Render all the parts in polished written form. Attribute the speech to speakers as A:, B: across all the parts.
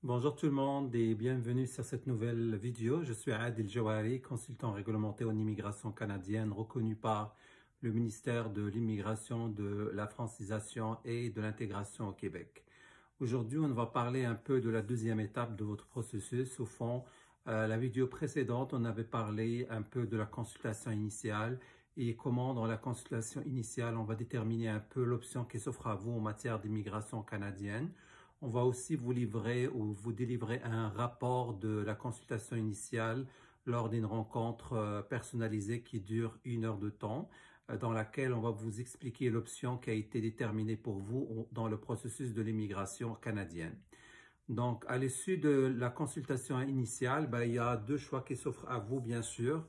A: Bonjour tout le monde et bienvenue sur cette nouvelle vidéo. Je suis Adil Jawari, consultant réglementé en immigration canadienne reconnu par le ministère de l'Immigration, de la francisation et de l'intégration au Québec. Aujourd'hui, on va parler un peu de la deuxième étape de votre processus. Au fond, la vidéo précédente, on avait parlé un peu de la consultation initiale et comment dans la consultation initiale, on va déterminer un peu l'option qui s'offre à vous en matière d'immigration canadienne. On va aussi vous livrer ou vous délivrer un rapport de la consultation initiale lors d'une rencontre personnalisée qui dure 1 heure de temps, dans laquelle on va vous expliquer l'option qui a été déterminée pour vous dans le processus de l'immigration canadienne. Donc, à l'issue de la consultation initiale, il y a deux choix qui s'offrent à vous, bien sûr.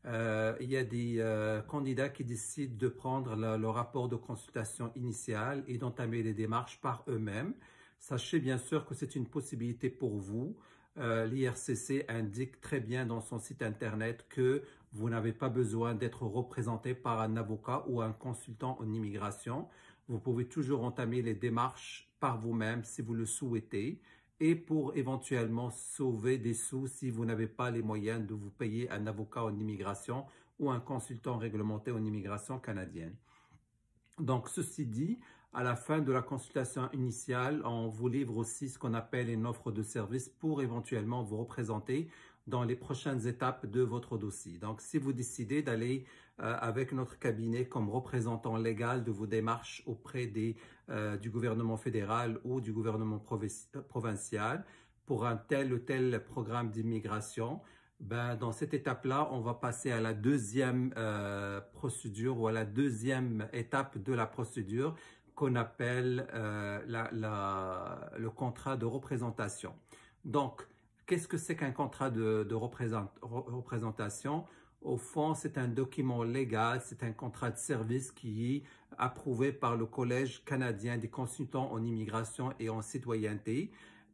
A: Il y a des candidats qui décident de prendre le rapport de consultation initiale et d'entamer les démarches par eux-mêmes. Sachez bien sûr que c'est une possibilité pour vous. L'IRCC indique très bien dans son site internet que vous n'avez pas besoin d'être représenté par un avocat ou un consultant en immigration. Vous pouvez toujours entamer les démarches par vous-même si vous le souhaitez et pour éventuellement sauver des sous si vous n'avez pas les moyens de vous payer un avocat en immigration ou un consultant réglementé en immigration canadienne. Donc, ceci dit, à la fin de la consultation initiale, on vous livre aussi ce qu'on appelle une offre de service pour éventuellement vous représenter dans les prochaines étapes de votre dossier. Donc, si vous décidez d'aller avec notre cabinet comme représentant légal de vos démarches auprès du gouvernement fédéral ou du gouvernement provincial pour un tel ou tel programme d'immigration, dans cette étape-là, on va passer à la deuxième procédure ou à la deuxième étape de la procédure qu'on appelle le contrat de représentation. Donc, qu'est-ce que c'est qu'un contrat de représentation? Au fond, c'est un document légal, c'est un contrat de service qui est approuvé par le Collège canadien des consultants en immigration et en citoyenneté.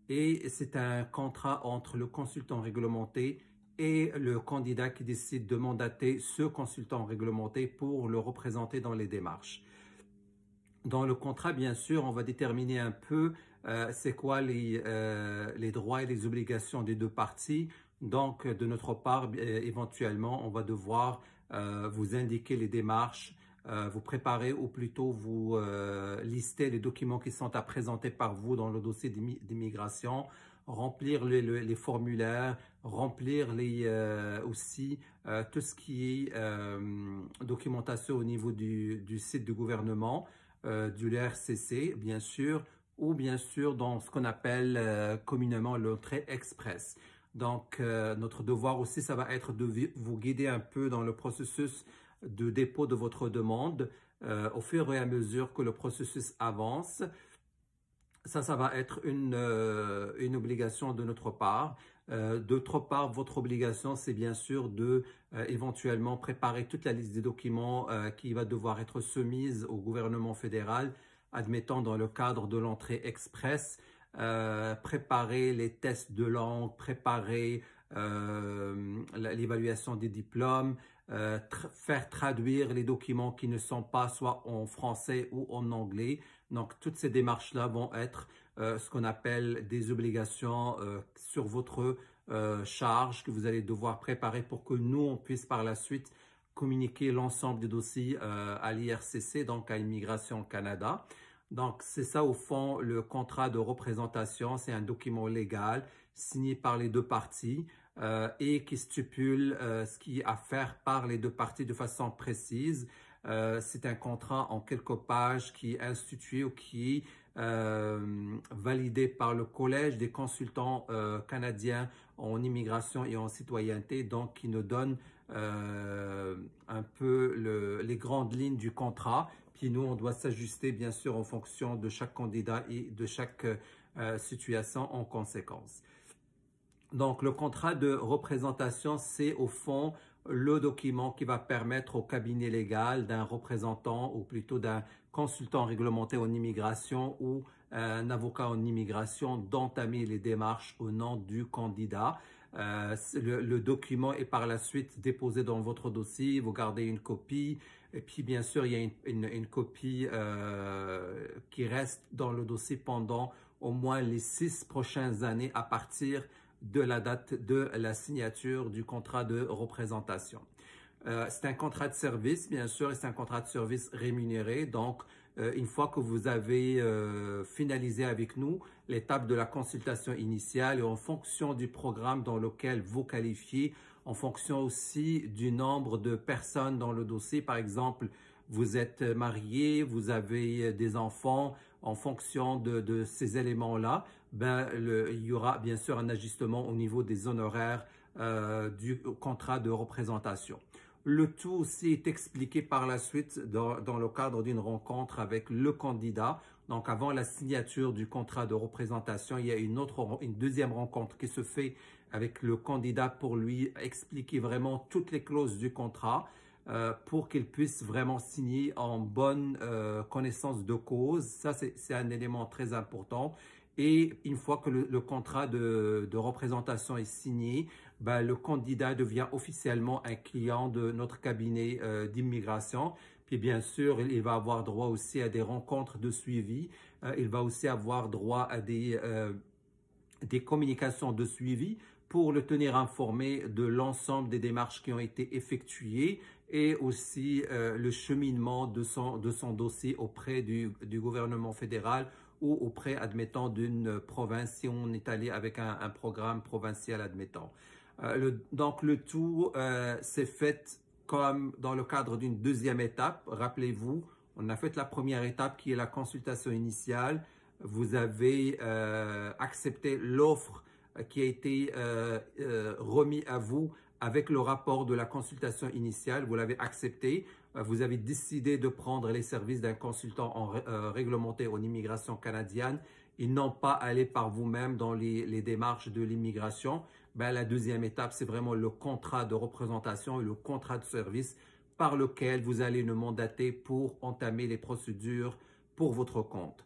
A: Et c'est un contrat entre le consultant réglementé et le candidat qui décide de mandater ce consultant réglementé pour le représenter dans les démarches. Dans le contrat, bien sûr, on va déterminer un peu c'est quoi les droits et les obligations des deux parties. Donc, de notre part, éventuellement, on va devoir vous indiquer les démarches, vous préparer ou plutôt vous lister les documents qui sont à présenter par vous dans le dossier d'immigration, remplir les formulaires, remplir aussi tout ce qui est documentation au niveau du site du gouvernement, du l'IRCC, bien sûr, ou bien sûr dans ce qu'on appelle communément l'entrée express. Donc, notre devoir aussi, ça va être de vous guider un peu dans le processus de dépôt de votre demande au fur et à mesure que le processus avance. Ça va être une obligation de notre part. D'autre part, votre obligation, c'est bien sûr de éventuellement préparer toute la liste des documents qui va devoir être soumise au gouvernement fédéral, admettant dans le cadre de l'entrée express, préparer les tests de langue, préparer l'évaluation des diplômes, faire traduire les documents qui ne sont pas soit en français ou en anglais. Donc, toutes ces démarches-là vont être ce qu'on appelle des obligations sur votre charge que vous allez devoir préparer pour que nous, on puisse par la suite communiquer l'ensemble des dossiers à l'IRCC, donc à Immigration Canada. Donc, c'est ça au fond, le contrat de représentation. C'est un document légal signé par les deux parties et qui stipule ce qui est à faire par les deux parties de façon précise. C'est un contrat en quelques pages qui est institué ou qui est validé par le Collège des consultants canadiens en immigration et en citoyenneté, donc qui nous donne un peu les grandes lignes du contrat. Puis nous, on doit s'ajuster bien sûr en fonction de chaque candidat et de chaque situation en conséquence. Donc, le contrat de représentation, c'est au fond le document qui va permettre au cabinet légal d'un représentant ou plutôt d'un consultant réglementé en immigration ou un avocat en immigration d'entamer les démarches au nom du candidat. Le document est par la suite déposé dans votre dossier, vous gardez une copie et puis bien sûr il y a une copie qui reste dans le dossier pendant au moins les 6 prochaines années à partir de la date de la signature du contrat de représentation. C'est un contrat de service, bien sûr, et c'est un contrat de service rémunéré. Donc, une fois que vous avez finalisé avec nous l'étape de la consultation initiale et en fonction du programme dans lequel vous qualifiez, en fonction aussi du nombre de personnes dans le dossier, par exemple, vous êtes marié, vous avez des enfants, en fonction de ces éléments-là, il y aura bien sûr un ajustement au niveau des honoraires du contrat de représentation. Le tout aussi est expliqué par la suite dans le cadre d'une rencontre avec le candidat. Donc, avant la signature du contrat de représentation, il y a une deuxième rencontre qui se fait avec le candidat pour lui expliquer vraiment toutes les clauses du contrat pour qu'il puisse vraiment signer en bonne connaissance de cause. Ça, c'est un élément très important. Et une fois que le contrat de représentation est signé, le candidat devient officiellement un client de notre cabinet d'immigration. Puis bien sûr, il va avoir droit aussi à des rencontres de suivi. Il va aussi avoir droit à des communications de suivi pour le tenir informé de l'ensemble des démarches qui ont été effectuées et aussi le cheminement de son dossier auprès du gouvernement fédéral ou auprès, admettons, d'une province, si on est allé avec un programme provincial, admettons. Donc, le tout s'est fait comme dans le cadre d'une deuxième étape. Rappelez-vous, on a fait la première étape qui est la consultation initiale. Vous avez accepté l'offre qui a été remis à vous avec le rapport de la consultation initiale. Vous l'avez accepté. Vous avez décidé de prendre les services d'un consultant réglementé en immigration canadienne et non pas aller par vous-même dans les démarches de l'immigration. La deuxième étape, c'est vraiment le contrat de représentation et le contrat de service par lequel vous allez nous mandater pour entamer les procédures pour votre compte.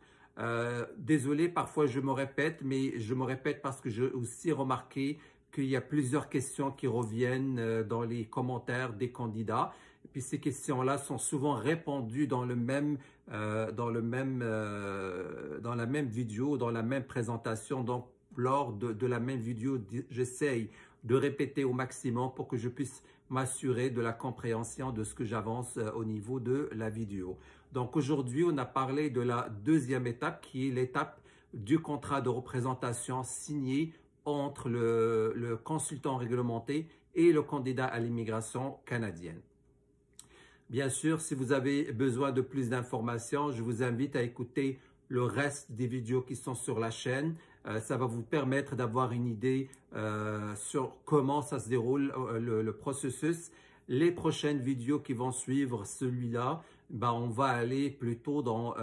A: Désolé, parfois je me répète, mais je me répète parce que j'ai aussi remarqué qu'il y a plusieurs questions qui reviennent dans les commentaires des candidats. Et puis ces questions-là sont souvent répondues dans la même vidéo, dans la même présentation. Donc, lors de la même vidéo, j'essaye de répéter au maximum pour que je puisse m'assurer de la compréhension de ce que j'avance au niveau de la vidéo. Donc aujourd'hui, on a parlé de la deuxième étape qui est l'étape du contrat de représentation signé entre le consultant réglementé et le candidat à l'immigration canadienne. Bien sûr, si vous avez besoin de plus d'informations, je vous invite à écouter le reste des vidéos qui sont sur la chaîne. Ça va vous permettre d'avoir une idée sur comment ça se déroule le processus. Les prochaines vidéos qui vont suivre celui-là, on va aller plutôt dans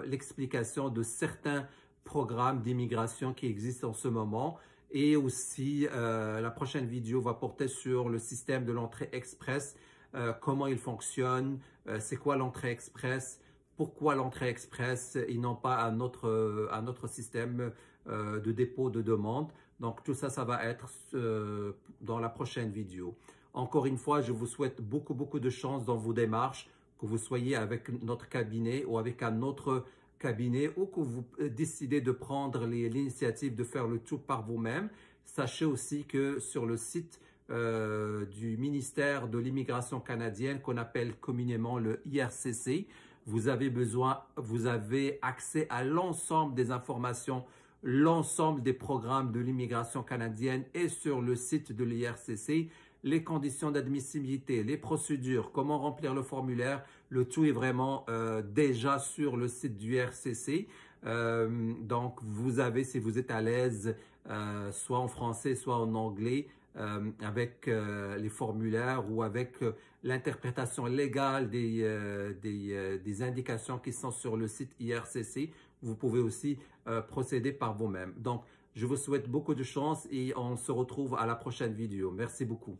A: l'explication de certains programmes d'immigration qui existent en ce moment. Et aussi, la prochaine vidéo va porter sur le système de l'entrée express, comment il fonctionne, c'est quoi l'entrée express, pourquoi l'entrée express et non pas un autre système de dépôt de demande. Donc tout ça, ça va être dans la prochaine vidéo. Encore une fois, je vous souhaite beaucoup de chance dans vos démarches, que vous soyez avec notre cabinet ou avec un autre cabinet ou que vous décidez de prendre l'initiative de faire le tout par vous-même. Sachez aussi que sur le site du ministère de l'immigration canadienne, qu'on appelle communément le IRCC, vous avez accès à l'ensemble des informations, l'ensemble des programmes de l'immigration canadienne et sur le site de l'IRCC, les conditions d'admissibilité, les procédures, comment remplir le formulaire, le tout est vraiment déjà sur le site du IRCC. Donc, vous avez, si vous êtes à l'aise, soit en français, soit en anglais, avec les formulaires ou avec l'interprétation légale des indications qui sont sur le site IRCC, vous pouvez aussi procéder par vous-même. Donc, je vous souhaite beaucoup de chance et on se retrouve à la prochaine vidéo. Merci beaucoup.